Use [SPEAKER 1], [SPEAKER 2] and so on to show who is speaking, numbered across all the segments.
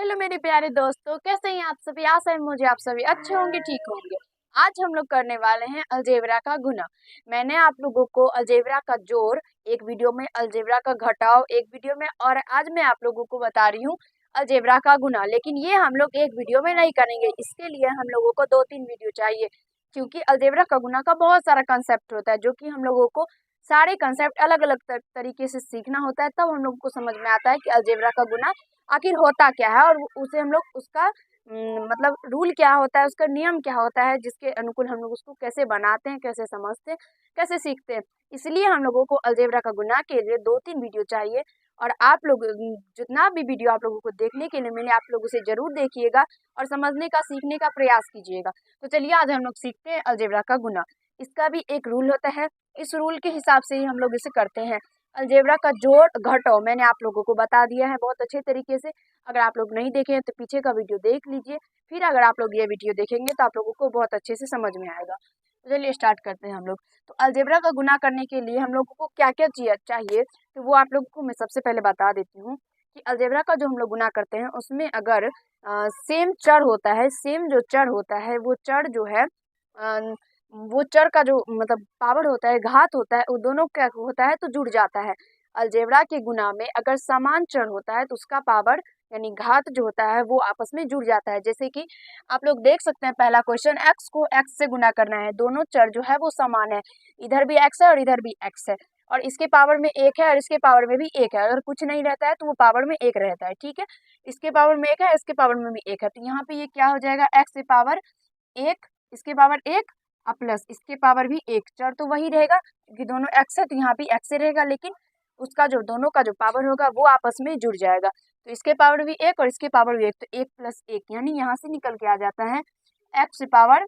[SPEAKER 1] Hello मेरे प्यारे दोस्तों, कैसे हैं आप सभी। आशा है मुझे आप सभी अच्छे होंगे, ठीक होंगे। आज हम लोग करने वाले हैं अलजेब्रा का गुना। मैंने आप लोगों को अलजेब्रा का जोड़ एक वीडियो में, अलजेब्रा का घटाव एक वीडियो में, और आज मैं आप लोगों को बता रही हूँ अलजेब्रा का गुना। लेकिन ये हम लोग एक वीडियो में नहीं करेंगे, इसके लिए हम लोगों को 2-3 वीडियो चाहिए, क्योंकि अलजेब्रा का गुना का बहुत सारा कंसेप्ट होता है, जो कि हम लोगों को सारे कंसेप्ट अलग अलग तरीके से सीखना होता है। तब हम लोगों को समझ में आता है कि अलजेब्रा का गुना आखिर होता क्या है, और उसे हम लोग उसका मतलब रूल क्या होता है, उसका नियम क्या होता है, जिसके अनुकूल हम लोग उसको कैसे बनाते हैं, कैसे समझते हैं, कैसे सीखते हैं। इसलिए हम लोगों को अलजेब्रा का गुना के लिए 2-3 वीडियो चाहिए। और आप लोग जितना भी वीडियो आप लोगों को देखने के लिए मिले, आप लोग उसे जरूर देखिएगा और समझने का, सीखने का प्रयास कीजिएगा। तो चलिए आज हम लोग सीखते हैं अलजेब्रा का गुना। इसका भी एक रूल होता है, इस रूल के हिसाब से ही हम लोग इसे करते हैं। अलजेब्रा का जोड़ घटाव मैंने आप लोगों को बता दिया है बहुत अच्छे तरीके से। अगर आप लोग नहीं देखे हैं तो पीछे का वीडियो देख लीजिए, फिर अगर आप लोग ये वीडियो देखेंगे तो आप लोगों को बहुत अच्छे से समझ में आएगा। तो चलिए स्टार्ट करते हैं हम लोग। तो अलजेब्रा का गुना करने के लिए हम लोगों को क्या क्या चीज़ चाहिए, तो वो आप लोगों को मैं सबसे पहले बता देती हूँ कि अलजेब्रा का जो हम लोग गुना करते हैं उसमें अगर सेम चर होता है, सेम जो चर होता है वो चर जो है वो चर का जो मतलब पावर होता है, घात होता है, वो दोनों क्या होता है तो जुड़ जाता है। अलजेब्रा के गुना में अगर समान चर होता है तो उसका पावर यानी घात जो होता है वो आपस में जुड़ जाता है। जैसे कि आप लोग देख सकते हैं, पहला क्वेश्चन, x को x से गुना करना है, दोनों चर जो है वो समान है, इधर भी x है और इधर भी x है, और इसके पावर में 1 है और इसके पावर में भी 1 है। अगर कुछ नहीं रहता है तो वो पावर में 1 रहता है, ठीक है। इसके पावर में 1 है, इसके पावर में भी 1 है, तो यहाँ पे ये क्या हो जाएगा, x से पावर 1, इसके पावर 1 और प्लस इसके पावर भी 1। चर तो वही रहेगा क्योंकि दोनों x है, तो यहाँ भी x ही रहेगा, लेकिन उसका जो दोनों का जो पावर होगा वो आपस में जुड़ जाएगा। तो इसके पावर भी 1 और इसके पावर भी 1, तो 1 + 1 यानी यहाँ से निकल के आ जाता है x से पावर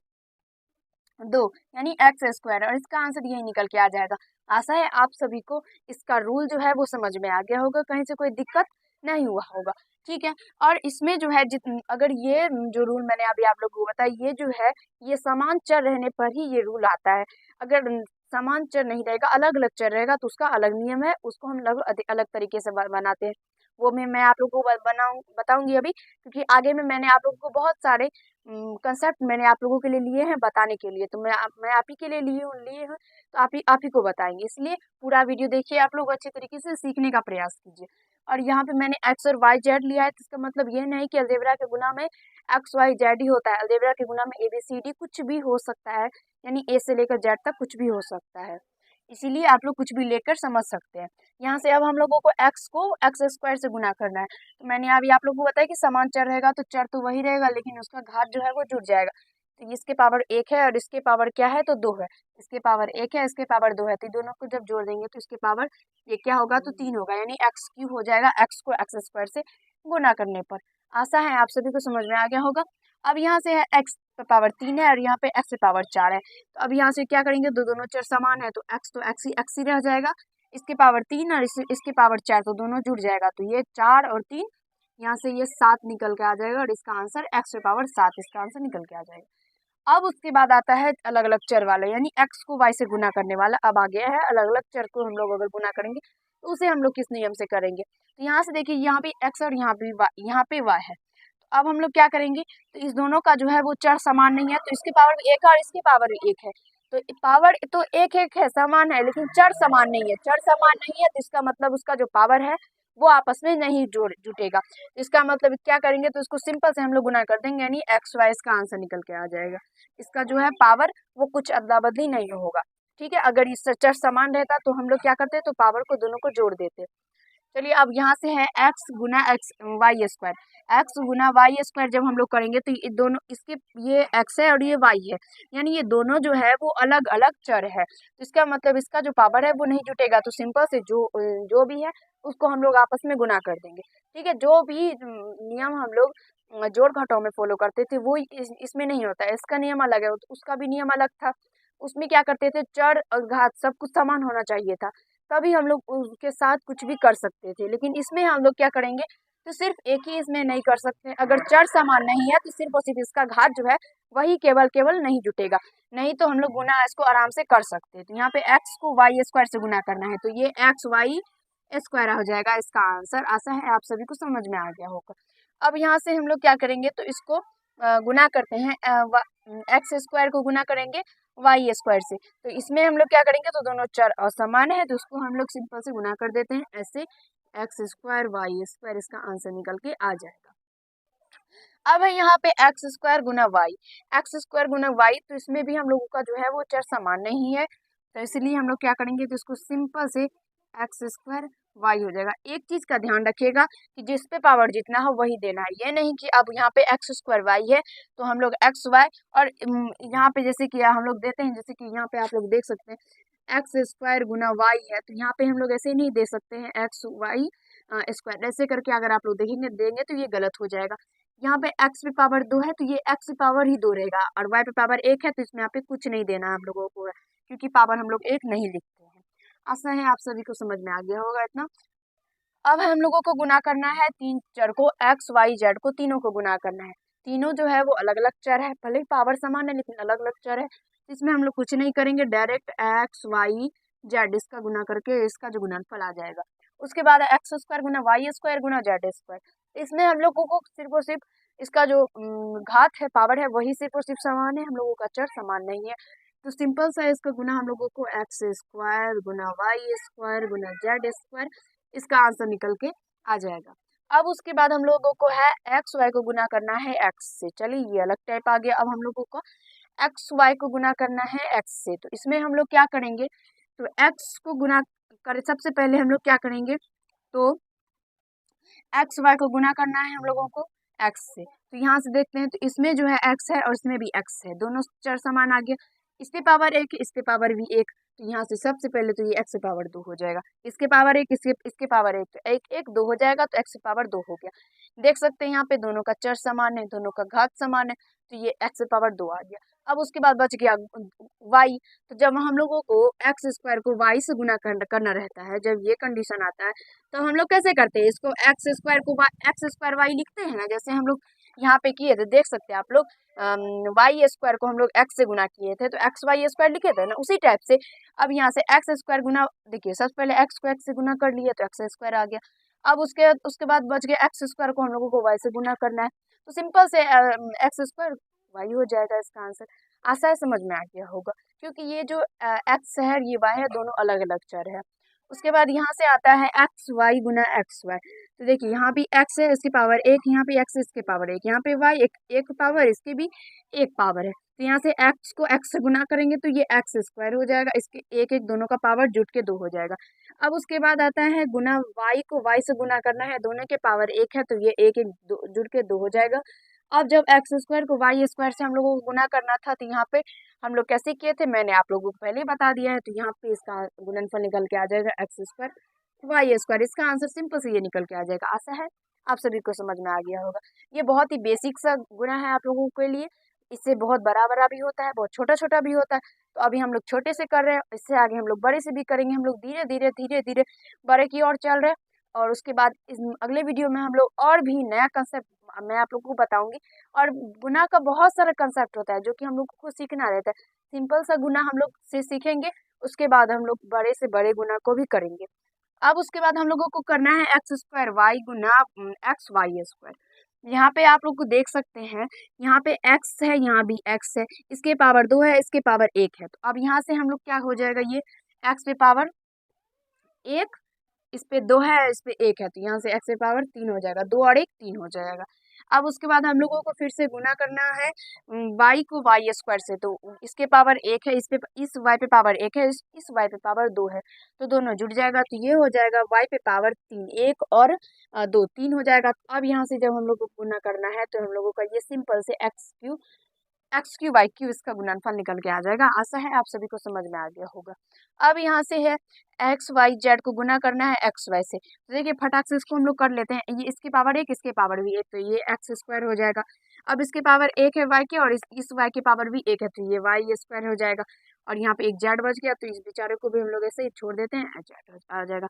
[SPEAKER 1] 2 यानी x², और इसका आंसर यही निकल के आ जाएगा। आशा है आप सभी को इसका रूल जो है वो समझ में आ गया होगा, कहीं से कोई दिक्कत नहीं हुआ होगा, ठीक है। और इसमें जो है अगर ये जो रूल मैंने अभी आप लोगों को बताया, ये जो है ये समान चर रहने पर ही ये रूल आता है। अगर समान चर नहीं रहेगा, अलग अलग चर रहेगा, तो उसका अलग नियम है, उसको हम लोग अलग तरीके से बनाते हैं। वो मैं आप लोगों को बताऊंगी अभी, क्योंकि आगे में मैंने आप लोगों को बहुत सारे कंसेप्ट मैंने आप लोगों के लिए लिए हैं बताने के लिए, तो मैं आप ही के लिए लिए हूँ, तो आप ही को बताएंगे। इसलिए पूरा वीडियो देखिए, आप लोग अच्छे तरीके से सीखने का प्रयास कीजिए। और यहाँ पे मैंने x और y z लिया है, तो इसका मतलब ये नहीं कि अलजेब्रा के गुना में x y z ही होता है। अलजेब्रा के गुना में a b c d कुछ भी हो सकता है, यानी a से लेकर z तक कुछ भी हो सकता है, इसीलिए आप लोग कुछ भी लेकर समझ सकते हैं। यहाँ से अब हम लोगों को x² से गुना करना है, तो मैंने अभी आप लोगों को बताया कि समान चर रहेगा तो चर तो वही रहेगा, लेकिन उसका घात जो है वो जुड़ जाएगा। तो इसके पावर 1 है और इसके पावर क्या है तो 2 है, इसके पावर 1 है, इसके पावर 2 है, तो दोनों को जब जोड़ देंगे तो इसके पावर ये क्या होगा तो 3 होगा, यानी x³ हो जाएगा x को x² से गुना करने पर। आशा है आप सभी को समझ में आ गया होगा। अब यहाँ से है x पे पावर 3 है और यहाँ पे x पे पावर 4 है, तो अब यहाँ से क्या करेंगे, दोनों चर समान है तो x तो x ही रह जाएगा, इसके पावर 3 और इसके पावर 4, तो दोनों जुड़ जाएगा, तो ये 4 और 3 यहाँ से ये 7 निकल के आ जाएगा, और इसका आंसर x पे पावर 7 इसका आंसर निकल के आ जाएगा। अब उसके बाद आता है अलग अलग चर वाला, यानी x को y से गुना करने वाला। अब आ गया है अलग अलग चर को हम लोग अगर गुना करेंगे तो उसे हम लोग किस नियम से करेंगे, तो यहाँ से देखिए यहाँ भी x और यहाँ पे y है। तो अब हम लोग क्या करेंगे, तो इस दोनों का जो है वो चर समान नहीं है, तो इसके पावर भी 1 है और इसके पावर भी 1 है, तो पावर तो एक एक है, समान है, लेकिन चर समान नहीं है। चर समान नहीं है तो इसका मतलब उसका जो पावर है वो आपस में नहीं जुटेगा। इसका मतलब क्या करेंगे, तो इसको सिंपल से हम लोग गुना कर देंगे, यानी XY इसका आंसर निकल के आ जाएगा। इसका जो है पावर वो कुछ अदला बदली नहीं होगा, ठीक है। अगर इस चर समान रहता तो हम लोग क्या करते, तो पावर को दोनों को जोड़ देते। चलिए अब यहाँ से है x गुना y², x गुना y² जब हम लोग करेंगे तो ये दोनों इसके ये x है और ये y है, यानी ये दोनों जो है वो अलग अलग चर है, तो इसका मतलब इसका जो पावर है वो नहीं जुटेगा, तो सिंपल से जो भी है उसको हम लोग आपस में गुना कर देंगे, ठीक है। जो भी नियम हम लोग जोड़ घटाव में फॉलो करते थे वो इसमें नहीं होता है, इसका नियम अलग है, उसका भी नियम अलग था। उसमें क्या करते थे, चर और घात सब कुछ समान होना चाहिए था, तभी हम लोग उसके साथ कुछ भी कर सकते थे। लेकिन इसमें हम लोग क्या करेंगे, तो सिर्फ एक ही इसमें नहीं कर सकते, अगर चर समान नहीं है तो सिर्फ और सिर्फ इसका घात जो है वही केवल नहीं जुटेगा, नहीं तो हम लोग गुना इसको आराम से कर सकते हैं। तो यहाँ पे x को y² से गुना करना है, तो ये XY² हो जाएगा इसका आंसर। आशा है आप सभी को समझ में आ गया होगा। अब यहाँ से हम लोग क्या करेंगे, तो इसको गुना करते हैं, एक्स स्क्वायर को गुना करेंगे वाई स्क्वायर से। तो इसमें हम लोग क्या करेंगे, तो दोनों चर असमान है तो उसको हम लोग सिंपल से गुना कर देते हैं, ऐसे एक्स स्क्वायर वाई स्क्वायर, इसका आंसर निकल के आ जाएगा। अब है यहाँ पे एक्स स्क्वायर गुना वाई, एक्स स्क्वायर गुना वाई, तो इसमें भी हम लोगों का जो है वो चर समान नहीं है, तो इसलिए हम लोग क्या करेंगे, तो इसको सिंपल से एक्स स्क्वायर वाई हो जाएगा। एक चीज का ध्यान रखिएगा कि जिस पे पावर जितना हो वही देना है, ये नहीं कि अब यहाँ पे एक्स स्क्वायर वाई है तो हम लोग एक्स वाई, और यहाँ पे जैसे कि हम लोग देते हैं, जैसे कि यहाँ पे आप लोग देख सकते हैं एक्स स्क्वायर गुना वाई है, तो यहाँ पे हम लोग ऐसे नहीं दे सकते हैं एक्स वाई स्क्वायर, ऐसे करके अगर आप लोग देंगे तो ये गलत हो जाएगा। यहाँ पे एक्स पे पावर 2 है तो ये एक्स पे पावर ही 2 रहेगा, और वाई पे पावर 1 है तो इसमें यहाँ पे कुछ नहीं देना है हम लोगों को, क्योंकि पावर हम लोग 1 नहीं लिखते हैं। आशा है आप सभी को समझ में आ गया होगा इतना। अब हम लोगों को गुना करना है तीन चर को, एक्स वाई जेड को, तीनों को गुना करना है। तीनों जो है वो अलग अलग चर है, भले ही पावर समान है लेकिन अलग अलग चर है। इसमें हम लोग कुछ नहीं करेंगे, डायरेक्ट एक्स वाई जेड इसका गुना करके इसका जो गुणनफल आ जाएगा। उसके बाद एक्स स्क्वायर गुना वाई स्क्वायर गुना जेड स्क्वायर, इसमें हम लोगों को सिर्फ और सिर्फ इसका जो घात है, पावर है, वही सिर्फ और सिर्फ समान है, हम लोगों का चर समान नहीं है। तो सिंपल सा इसका गुना हम लोगों को एक्स स्क्वायर गुना वाई स्क्वायर गुना जेड स्क्वायर, इसका आंसर निकल के आ जाएगा। अब उसके बाद हम लोगों को है एक्स वाई को गुना करना है एक्स से। चलिए ये अलग टाइप आ गया। अब हम लोगों को एक्स वाई को गुना करना है एक्स से, तो इसमें हम लोग क्या करेंगे, तो एक्स को गुना कर, सबसे पहले हम लोग क्या करेंगे, तो एक्स वाई को गुना करना है हम लोगों को एक्स से। तो यहाँ से देखते हैं, तो इसमें जो है एक्स है और इसमें भी एक्स है, दोनों चर समान आ गया। इसके पावर 1 इसके पावर भी 1, तो यहाँ से सबसे पहले तो ये एक्स से पावर 2 हो जाएगा, इसके पावर 1 इसके पावर 1, तो 1 1 2 हो जाएगा, तो एक्स से पावर 2 हो गया। देख सकते हैं यहाँ पे दोनों का चर समान है, दोनों का घात समान है, तो ये एक्स से पावर 2 आ गया। अब उसके बाद बच गया वाई, तो जब हम लोगों को एक्स स्क्वायर को वाई से गुना करना रहता है, जब ये कंडीशन आता है तो हम लोग कैसे करते हैं, इसको एक्स स्क्वायर को एक्स स्क्वायर वाई लिखते हैं ना, जैसे हम लोग यहाँ पे किए थे, देख सकते हैं आप लोग, वाई स्क्वायर को हम लोग एक्स से गुना किए थे तो एक्स वाई स्क्वायर लिखे थे ना, उसी टाइप से अब यहाँ से एक्स स्क्वायर गुना, देखिए सबसे पहले एक्स को एक्स से गुना कर लिया तो एक्स स्क्वायर आ गया। अब उसके बाद बच गया एक्स स्क्वायर को हम लोगों को वाई से गुना करना है, तो सिंपल से एक्स स्क्वायर वाई हो जाएगा इसका आंसर। आशा है समझ में आ गया होगा, क्योंकि ये जो एक्स है ये वाई है, दोनों अलग अलग चर है। उसके बाद यहाँ से आता है एक्स वाई गुना एक्स वाई, तो देखिए यहाँ भी एक्स है इसकी पावर 1, यहाँ पे एक्स इसके पावर 1, यहाँ पे वाई एक पावर इसकी भी 1 पावर है, तो यहाँ से एक्स को एक्स से गुना करेंगे तो ये एक्स स्क्वायर हो जाएगा, इसके 1 1 दोनों का पावर जुट के 2 हो जाएगा। अब उसके बाद आता है गुना, वाई को वाई से गुना करना है, दोनों के पावर 1 है तो ये 1 1 जुट के 2 हो जाएगा। अब जब एक्स स्क्वायर को वाई स्क्वायर से हम लोगों को गुना करना था तो यहाँ पे हम लोग कैसे किए थे, मैंने आप लोगों को पहले ही बता दिया है, तो यहाँ पे इसका गुणनफल निकल के आ जाएगा एक्स स्क्वायर वाई स्क्वायर, इसका आंसर सिंपल से ये निकल के आ जाएगा। आशा है आप सभी को समझ में आ गया होगा। ये बहुत ही बेसिक सा गुना है आप लोगों के लिए, इससे बहुत बड़ा बड़ा भी होता है, बहुत छोटा छोटा भी होता है, तो अभी हम लोग छोटे से कर रहे हैं, इससे आगे हम लोग बड़े से भी करेंगे, हम लोग धीरे धीरे धीरे धीरे बड़े की ओर चल रहे हैं। और उसके बाद इस अगले वीडियो में हम लोग और भी नया कंसेप्ट मैं आप लोगों को बताऊंगी, और गुना का बहुत सारा कंसेप्ट होता है जो कि हम लोग को सीखना रहता है। सिंपल सा गुना हम लोग से सीखेंगे, उसके बाद हम लोग बड़े से बड़े गुना को भी करेंगे। अब उसके बाद हम लोगों को करना है एक्स स्क्वायर वाई गुना एक्स वाई स्क्वायर। यहाँ पे आप लोग को देख सकते हैं, यहाँ पे एक्स है, यहाँ भी एक्स है, इसके पावर 2 है, इसके पावर 1 है, तो अब यहाँ से हम लोग क्या हो जाएगा, ये एक्स पे पावर 1, इस पे 2 है, इस पे 1 है, तो यहाँ से एक्स पे पावर 3 हो जाएगा, 2 और 1 3 हो जाएगा। अब उसके बाद हम लोगों को फिर से गुना करना है वाई को वाई स्क्वायर से, तो इसके पावर 1 है, इस वाई पे पावर 1 है, इस वाई पे पावर 2 है, तो दोनों जुड़ जाएगा, तो ये हो जाएगा वाई पे पावर 3 1 और 2 3 हो जाएगा। अब यहाँ से जब हम लोग को गुना करना है तो हम लोगों का ये सिंपल से एक्स क्यू वाई क्यू इसका गुणनफल निकल के आ जाएगा। आशा है आप सभी को समझ में आ गया होगा। अब यहाँ से है एक्स वाई जेड को गुना करना है एक्स वाई से, तो देखिए फटाक से इसको हम लोग कर लेते हैं, ये इसके पावर 1 इसके पावर भी 1, तो ये एक्स स्क्वायर हो जाएगा। अब इसके पावर 1 है वाई के, और इस वाई के पावर भी 1 है, तो ये वाई स्क्वायर हो जाएगा। और यहाँ पे एक जेड बच गया, तो इस बेचारे को भी हम लोग ऐसे ही छोड़ देते हैं, जेड आ जाएगा।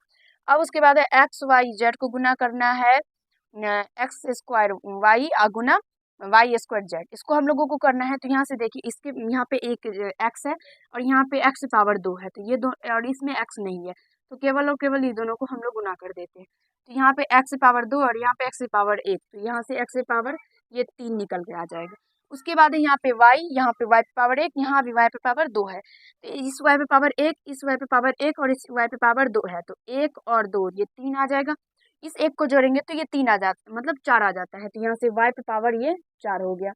[SPEAKER 1] अब उसके बाद है एक्स वाई जेड को गुना करना है एक्स स्क्वायर वाई गुना वाई स्क्वायर जेड, इसको हम लोगों को करना है। तो यहाँ से देखिए इसके यहाँ पे एक एक्स है और यहाँ पे एक्स पावर 2 है, तो ये दो, और इसमें एक्स नहीं है, तो केवल और केवल ये दोनों को हम लोग गुना कर देते हैं। तो यहाँ पे x से पावर 2 और यहाँ पे x से पावर 1, तो यहाँ से x से पावर ये 3 निकल के आ जाएगा। उसके बाद यहाँ पे y, यहाँ पे y पे पावर 1, यहाँ भी y पे पावर 2 है, तो इस y पे पावर 1, इस y पे पावर 1 और इस y पे पावर 2 है, तो 1 और 2 ये 3 आ जाएगा। इस 1 को जोड़ेंगे तो ये 3 आ जाता, मतलब 4 आ जाता है, तो यहाँ से y पे पावर ये 4 हो गया।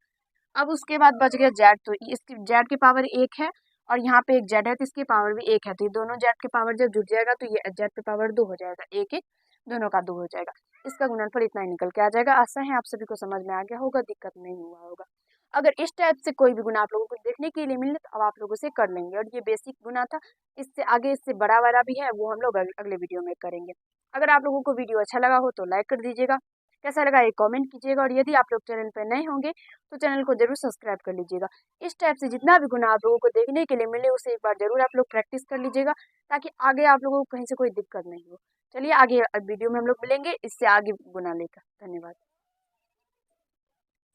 [SPEAKER 1] अब उसके बाद बच गया z, तो इसकी z के पावर 1 है और यहाँ पे एक z है, तो इसकी पावर भी 1 है, तो ये दोनों z के पावर जब जुड़ जाएगा तो ये z पे पावर 2 हो जाएगा, 1 1 दोनों का 2 हो जाएगा। इसका गुणनफल इतना ही निकल के आ जाएगा। आशा है आप सभी को समझ में आ गया होगा, दिक्कत नहीं हुआ होगा। अगर इस टाइप से कोई भी गुना आप लोगों को देखने के लिए मिले तो अब आप लोगों से कर लेंगे, और ये बेसिक गुना था। इससे आगे इससे बड़ा वाला भी है, वो हम लोग अगले वीडियो में करेंगे। अगर आप लोगों को वीडियो अच्छा लगा हो तो लाइक कर दीजिएगा, कैसा लगा ये कमेंट कीजिएगा, और यदि आप लोग चैनल पर नए होंगे तो चैनल को जरूर सब्सक्राइब कर लीजिएगा। इस टाइप से जितना भी गुना आप लोगों को देखने के लिए मिले उसे एक बार जरूर आप लोग प्रैक्टिस कर लीजिएगा, ताकि आगे आप लोगों को कहीं से कोई दिक्कत नहीं हो। चलिए आगे वीडियो में हम लोग मिलेंगे इससे आगे गुना लेकर। धन्यवाद।